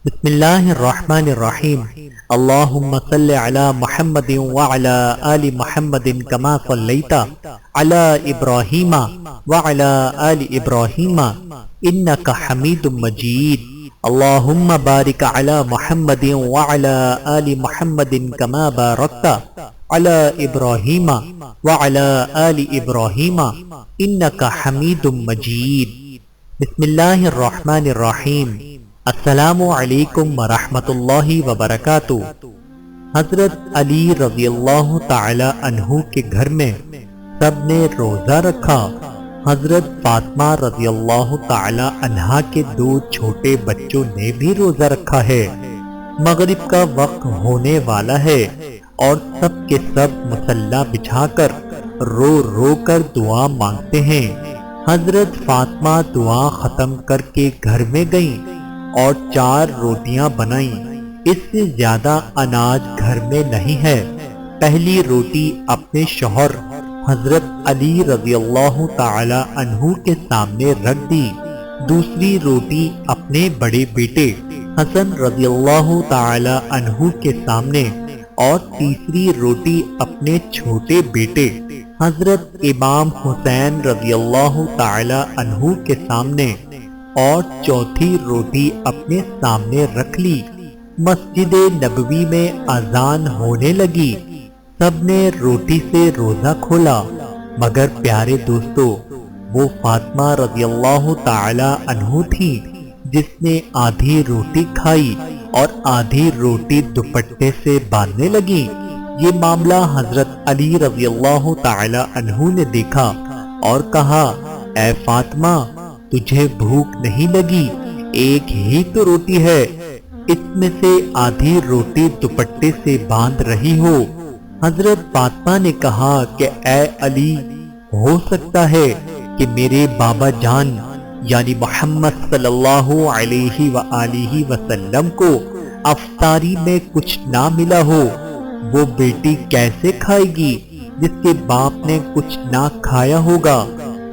بسم اللہ الرحمن الرحیم اللہم صل علی محمد وعلی آل محمد کما صلیت علی ابراہیم وعلی آل ابراہیم انک حمید مجید اللہم بارک علی محمد وعلی آل محمد کما بارکت علی ابراہیم وعلی آل ابراہیم انک حمید مجید۔ بسم اللہ الرحمن الرحیم۔ السلام علیکم ورحمۃ اللہ وبرکاتہ۔ حضرت علی رضی اللہ تعالی عنہ کے گھر میں سب نے روزہ رکھا۔ حضرت فاطمہ رضی اللہ تعالی عنہا کے 2 چھوٹے بچوں نے بھی روزہ رکھا ہے۔ مغرب کا وقت ہونے والا ہے اور سب کے سب مصلی بچھا کر رو رو کر دعا مانگتے ہیں۔ حضرت فاطمہ دعا ختم کر کے گھر میں گئیں اور 4 روٹیاں بنائیں۔ اس سے زیادہ اناج گھر میں نہیں ہے۔ پہلی روٹی اپنے شوہر حضرت علی رضی اللہ تعالی عنہ کے سامنے رکھ دی، دوسری روٹی اپنے بڑے بیٹے حسن رضی اللہ تعالی عنہ کے سامنے اور تیسری روٹی اپنے چھوٹے بیٹے حضرت امام حسین رضی اللہ تعالی عنہ کے سامنے اور چوتھی روٹی اپنے سامنے رکھ لی۔ مسجد نبوی میں اذان ہونے لگی۔ سب نے روٹی سے روزہ کھولا، مگر پیارے دوستو، وہ فاطمہ رضی اللہ تعالی عنہ تھی جس نے آدھی روٹی کھائی اور آدھی روٹی دوپٹے سے باندھنے لگی۔ یہ معاملہ حضرت علی رضی اللہ تعالی عنہ نے دیکھا اور کہا، اے فاطمہ، تجھے بھوک نہیں لگی؟ ایک ہی تو روٹی ہے، اس میں سے آدھی روٹی دوپٹے سے باندھ رہی ہو۔ حضرت فاطمہ نے کہا کہ اے علی، ہو سکتا ہے کہ میرے بابا جان یعنی محمد صلی اللہ علیہ وآلہ وسلم کو افطاری میں کچھ نہ ملا ہو۔ وہ بیٹی کیسے کھائے گی جس کے باپ نے کچھ نہ کھایا ہوگا؟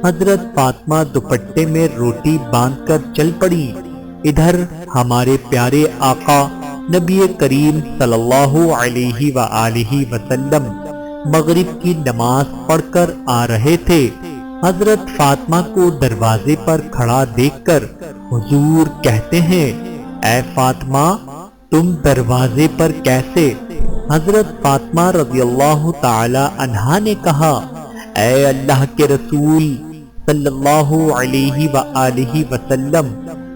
حضرت فاطمہ دوپٹے میں روٹی باندھ کر چل پڑی۔ ادھر ہمارے پیارے آقا نبی کریم صلی اللہ علیہ وآلہ وسلم مغرب کی نماز پڑھ کر آ رہے تھے۔ حضرت فاطمہ کو دروازے پر کھڑا دیکھ کر حضور کہتے ہیں، اے فاطمہ، تم دروازے پر کیسے؟ حضرت فاطمہ رضی اللہ تعالی عنہا نے کہا، اے اللہ کے رسول صلی اللہ علیہ وآلہ وسلم،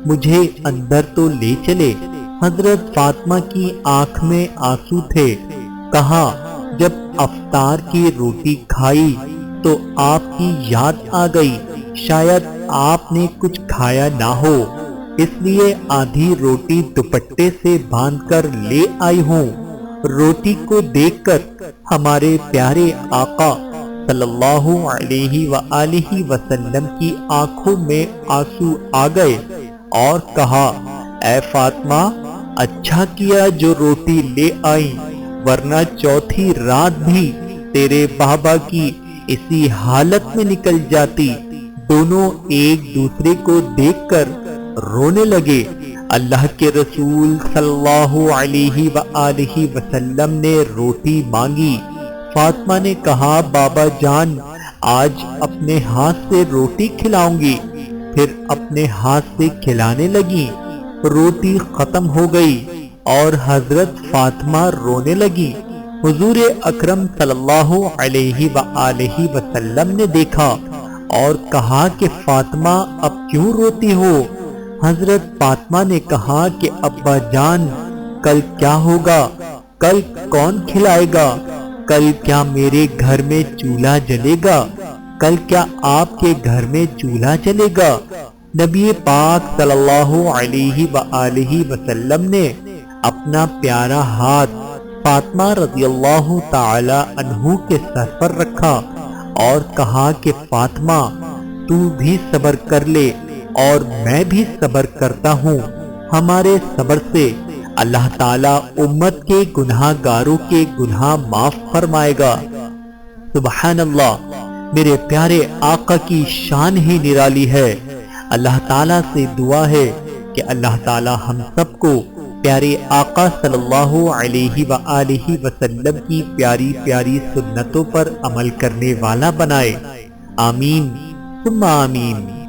مجھے اندر تو لے چلے۔ حضرت فاطمہ کی آنکھ میں آنسو تھے۔ کہا، جب افطار کی روٹی کھائی تو آپ کی یاد آ گئی، شاید آپ نے کچھ کھایا نہ ہو، اس لیے آدھی روٹی دوپٹے سے باندھ کر لے آئی ہوں۔ روٹی کو دیکھ کر ہمارے پیارے آقا صلی اللہ علیہ وآلہ وسلم کی آنکھوں میں آنسو آ گئے اور کہا، اے فاطمہ، اچھا کیا جو روٹی لے آئی، ورنہ چوتھی رات بھی تیرے بابا کی اسی حالت میں نکل جاتی۔ دونوں ایک دوسرے کو دیکھ کر رونے لگے۔ اللہ کے رسول صلی اللہ علیہ وآلہ وسلم نے روٹی مانگی۔ فاطمہ نے کہا، بابا جان، آج اپنے ہاتھ سے روٹی کھلاؤں گی۔ پھر اپنے ہاتھ سے کھلانے لگی۔ روٹی ختم ہو گئی اور حضرت فاطمہ رونے لگی۔ حضور اکرم صلی اللہ علیہ وآلہ وسلم نے دیکھا اور کہا کہ فاطمہ، اب کیوں روتی ہو؟ حضرت فاطمہ نے کہا کہ ابا جان، کل کیا ہوگا؟ کل کون کھلائے گا؟ کل کیا میرے گھر میں چولہا جلے گا؟ کل کیا آپ کے گھر میں چولہا جلے گا؟ نبی پاک صلی اللہ علیہ وآلہ وسلم نے اپنا پیارا ہاتھ فاطمہ رضی اللہ تعالی عنہ کے سر پر رکھا اور کہا کہ فاطمہ، تو بھی صبر کر لے اور میں بھی صبر کرتا ہوں۔ ہمارے صبر سے اللہ تعالیٰ امت کے گناہ گاروں کے گناہ معاف فرمائے گا۔ سبحان اللہ، میرے پیارے آقا کی شان ہی نرالی ہے۔ اللہ تعالیٰ سے دعا ہے کہ اللہ تعالیٰ ہم سب کو پیارے آقا صلی اللہ علیہ وآلہ وسلم کی پیاری پیاری سنتوں پر عمل کرنے والا بنائے۔ آمین ثم آمین۔